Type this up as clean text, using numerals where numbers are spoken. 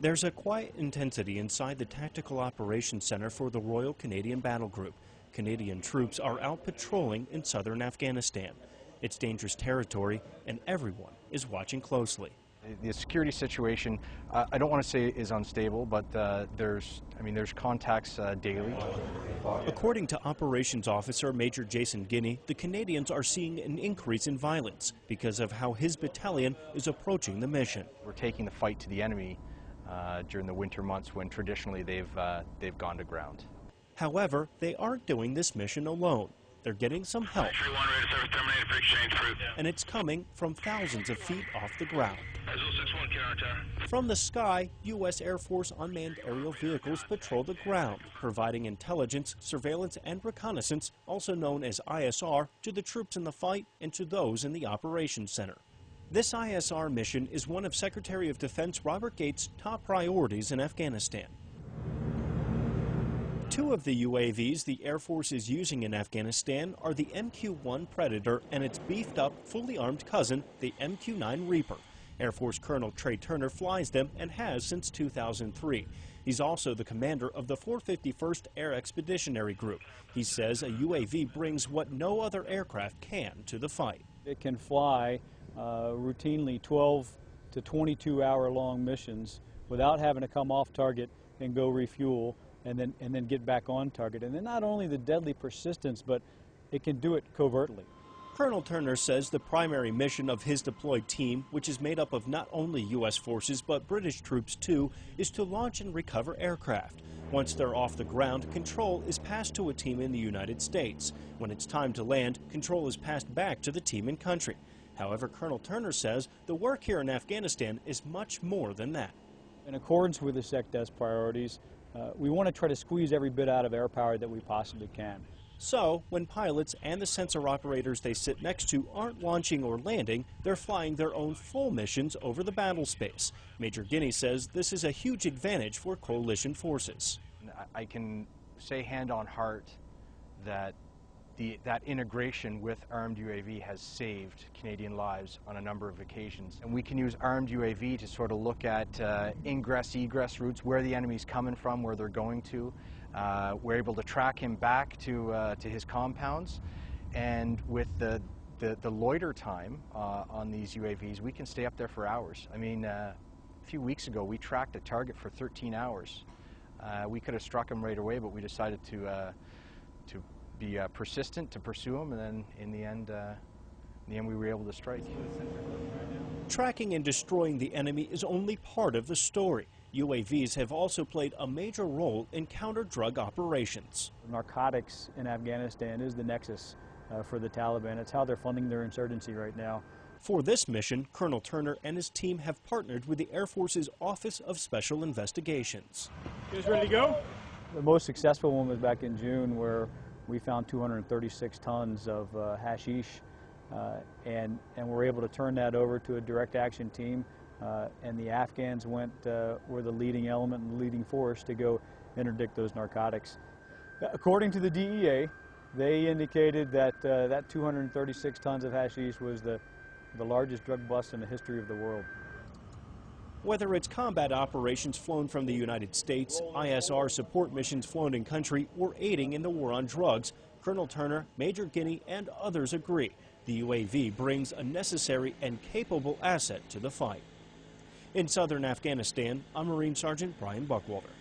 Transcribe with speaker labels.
Speaker 1: There's a quiet intensity inside the Tactical Operations Center for the Royal Canadian Battle Group. Canadian troops are out patrolling in southern Afghanistan. It's dangerous territory, and everyone is watching closely.
Speaker 2: The security situation, I don't want to say is unstable, but there's contacts daily.
Speaker 1: According to Operations Officer Major Jason Guinea, the Canadians are seeing an increase in violence because of how his battalion is approaching the mission.
Speaker 2: We're taking the fight to the enemy during the winter months when traditionally they've gone to ground.
Speaker 1: However, they aren't doing this mission alone. They're getting some help, and it's coming from thousands of feet off the ground. From the sky, U.S. Air Force unmanned aerial vehicles patrol the ground, providing intelligence, surveillance, and reconnaissance, also known as ISR, to the troops in the fight and to those in the Operations Center. This ISR mission is one of Secretary of Defense Robert Gates' top priorities in Afghanistan. Two of the UAVs the Air Force is using in Afghanistan are the MQ-1 Predator and its beefed-up, fully armed cousin, the MQ-9 Reaper. Air Force Colonel Trey Turner flies them and has since 2003. He's also the commander of the 451st Air Expeditionary Group. He says a UAV brings what no other aircraft can to the fight.
Speaker 3: It can fly routinely 12 to 22-hour-long missions without having to come off target and go refuel and then get back on target. And then not only the deadly persistence, but it can do it covertly.
Speaker 1: Colonel Turner says the primary mission of his deployed team, which is made up of not only U.S. forces but British troops too, is to launch and recover aircraft. Once they're off the ground, control is passed to a team in the United States. When it's time to land, control is passed back to the team in country. However, Colonel Turner says the work here in Afghanistan is much more than that.
Speaker 3: In accordance with the SecDes priorities, we want to try to squeeze every bit out of air power that we possibly can.
Speaker 1: So, when pilots and the sensor operators they sit next to aren't launching or landing, they're flying their own full missions over the battle space. Major Guinea says this is a huge advantage for coalition forces.
Speaker 2: I can say hand on heart that that integration with armed UAV has saved Canadian lives on a number of occasions. And we can use armed UAV to sort of look at ingress, egress routes, where the enemy's coming from, where they're going to. We're able to track him back to his compounds. And with the loiter time on these UAVs, we can stay up there for hours. I mean, a few weeks ago, we tracked a target for 13 hours. We could have struck him right away, but we decided to be persistent, to pursue him, and then in the end we were able to strike.
Speaker 1: Tracking and destroying the enemy is only part of the story. UAVs have also played a major role in counter-drug operations.
Speaker 3: Narcotics in Afghanistan is the nexus for the Taliban. It's how they're funding their insurgency right now.
Speaker 1: For this mission, Colonel Turner and his team have partnered with the Air Force's Office of Special Investigations.
Speaker 3: You guys ready to go? The most successful one was back in June, where we found 236 tons of hashish, and were able to turn that over to a direct action team, and the Afghans were the leading element and leading force to go interdict those narcotics. According to the DEA, they indicated that that 236 tons of hashish was the largest drug bust in the history of the world.
Speaker 1: Whether it's combat operations flown from the United States, ISR support missions flown in country, or aiding in the war on drugs, Colonel Turner, Major Guinea, and others agree the UAV brings a necessary and capable asset to the fight. In southern Afghanistan, I'm Marine Sergeant Brian Buckwalter.